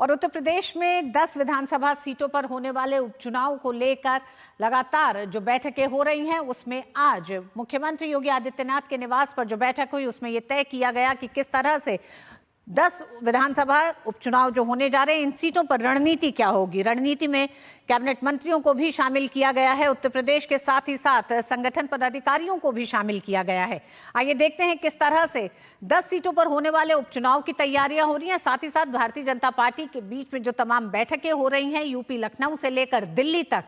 और उत्तर प्रदेश में 10 विधानसभा सीटों पर होने वाले उपचुनाव को लेकर लगातार जो बैठकें हो रही हैं, उसमें आज मुख्यमंत्री योगी आदित्यनाथ के निवास पर जो बैठक हुई उसमें यह तय किया गया कि किस तरह से 10 विधानसभा उपचुनाव जो होने जा रहे हैं, इन सीटों पर रणनीति क्या होगी। रणनीति में कैबिनेट मंत्रियों को भी शामिल किया गया है, उत्तर प्रदेश के साथ ही साथ संगठन पदाधिकारियों को भी शामिल किया गया है। आइए देखते हैं किस तरह से 10 सीटों पर होने वाले उपचुनाव की तैयारियां हो रही हैं। साथ ही साथ भारतीय जनता पार्टी के बीच में जो तमाम बैठकें हो रही हैं, यूपी लखनऊ से लेकर दिल्ली तक,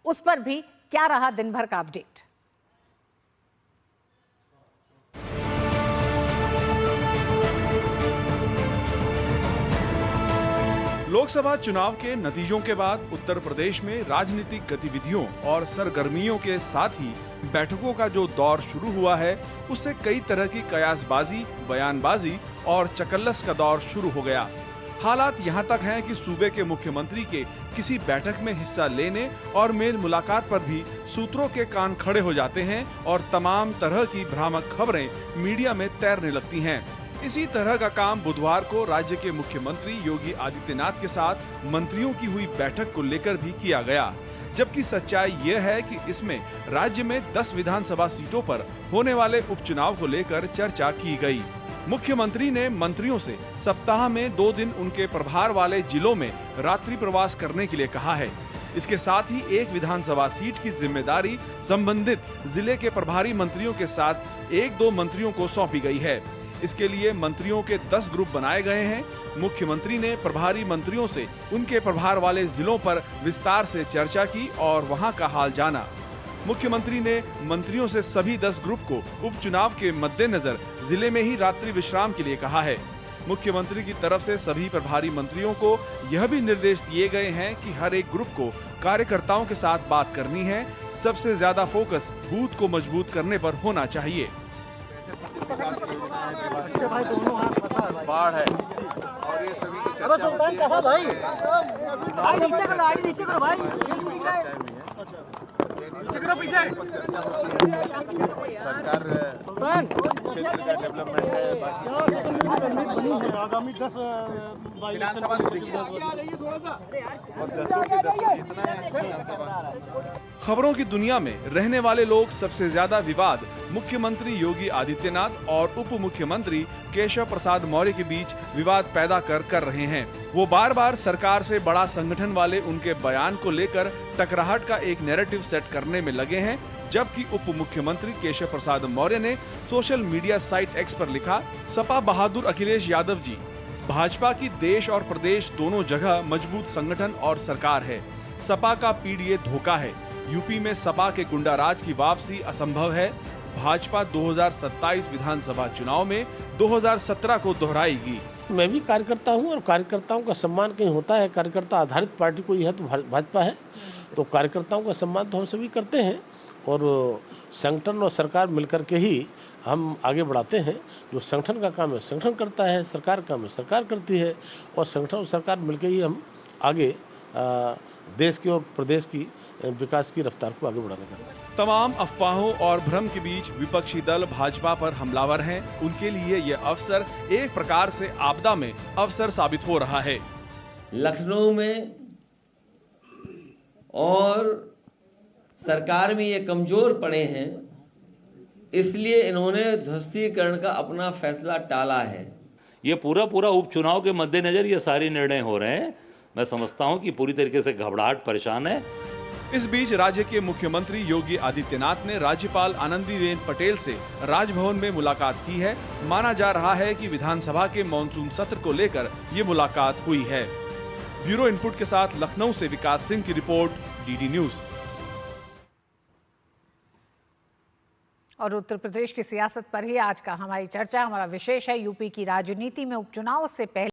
उस पर भी क्या रहा दिन भर का अपडेट। लोकसभा चुनाव के नतीजों के बाद उत्तर प्रदेश में राजनीतिक गतिविधियों और सरगर्मियों के साथ ही बैठकों का जो दौर शुरू हुआ है, उससे कई तरह की कयासबाजी, बयानबाजी और चकल्लस का दौर शुरू हो गया। हालात यहां तक हैं कि सूबे के मुख्यमंत्री के किसी बैठक में हिस्सा लेने और मेल मुलाकात पर भी सूत्रों के कान खड़े हो जाते हैं और तमाम तरह की भ्रामक खबरें मीडिया में तैरने लगती हैं। इसी तरह का काम बुधवार को राज्य के मुख्यमंत्री योगी आदित्यनाथ के साथ मंत्रियों की हुई बैठक को लेकर भी किया गया, जबकि सच्चाई यह है कि इसमें राज्य में 10 विधानसभा सीटों पर होने वाले उपचुनाव को लेकर चर्चा की गई। मुख्यमंत्री ने मंत्रियों से सप्ताह में 2 दिन उनके प्रभार वाले जिलों में रात्रि प्रवास करने के लिए कहा है। इसके साथ ही एक विधानसभा सीट की जिम्मेदारी संबंधित जिले के प्रभारी मंत्रियों के साथ 1-2 मंत्रियों को सौंपी गई है। इसके लिए मंत्रियों के 10 ग्रुप बनाए गए हैं। मुख्यमंत्री ने प्रभारी मंत्रियों से उनके प्रभार वाले जिलों पर विस्तार से चर्चा की और वहां का हाल जाना। मुख्यमंत्री ने मंत्रियों से सभी 10 ग्रुप को उपचुनाव के मद्देनजर जिले में ही रात्रि विश्राम के लिए कहा है। मुख्यमंत्री की तरफ से सभी प्रभारी मंत्रियों को यह भी निर्देश दिए गए हैं कि हर एक ग्रुप को कार्यकर्ताओं के साथ बात करनी है। सबसे ज्यादा फोकस बूथ को मजबूत करने पर होना चाहिए। भाई दोनों हाथ बाढ़ है और ये सभी की चर्चा होती है। भाई नीचे करो भाई, सरकार क्षेत्र का डेवलपमेंट है, आगामी 10 और 10 के 10 जितना है। खबरों की दुनिया में रहने वाले लोग सबसे ज्यादा विवाद मुख्यमंत्री योगी आदित्यनाथ और उप मुख्यमंत्री केशव प्रसाद मौर्य के बीच विवाद पैदा कर रहे हैं। वो बार बार सरकार से बड़ा संगठन वाले उनके बयान को लेकर टकराहट का एक नैरेटिव सेट करने में लगे हैं, जबकि उप मुख्यमंत्री केशव प्रसाद मौर्य ने सोशल मीडिया साइट एक्स पर लिखा, सपा बहादुर अखिलेश यादव जी, भाजपा की देश और प्रदेश दोनों जगह मजबूत संगठन और सरकार है। सपा का पीडीए धोखा है। यूपी में सपा के गुंडाराज की वापसी असंभव है। भाजपा 2027 विधानसभा चुनाव में 2017 को दोहराएगी। मैं भी कार्यकर्ता हूं और कार्यकर्ताओं का सम्मान कहीं होता है। कार्यकर्ता आधारित पार्टी कोई है तो भाजपा है, तो कार्यकर्ताओं का सम्मान तो हम सभी करते हैं और संगठन और सरकार मिलकर के ही हम आगे बढ़ाते हैं। जो संगठन का काम है संगठन करता है, सरकार का काम है सरकार करती है, और संगठन और सरकार मिलकर ही हम आगे देश की और प्रदेश की विकास की रफ्तार को आगे बढ़ाने का। तमाम अफवाहों और भ्रम के बीच विपक्षी दल भाजपा पर हमलावर हैं। उनके लिए यह अवसर एक प्रकार से आपदा में अवसर साबित हो रहा है। लखनऊ में और सरकार में ये कमजोर पड़े हैं, इसलिए इन्होंने ध्वस्तीकरण का अपना फैसला टाला है। ये पूरा उपचुनाव के मद्देनजर ये सारे निर्णय हो रहे हैं। मैं समझता हूं कि पूरी तरीके से घबराहट परेशान है। इस बीच राज्य के मुख्यमंत्री योगी आदित्यनाथ ने राज्यपाल आनंदीबेन पटेल से राजभवन में मुलाकात की है। माना जा रहा है कि विधानसभा के मॉनसून सत्र को लेकर ये मुलाकात हुई है। ब्यूरो इनपुट के साथ लखनऊ से विकास सिंह की रिपोर्ट, डीडी न्यूज। और उत्तर प्रदेश की सियासत पर ही आज का हमारी चर्चा, हमारा विशेष है यूपी की राजनीति में उपचुनाव से पहले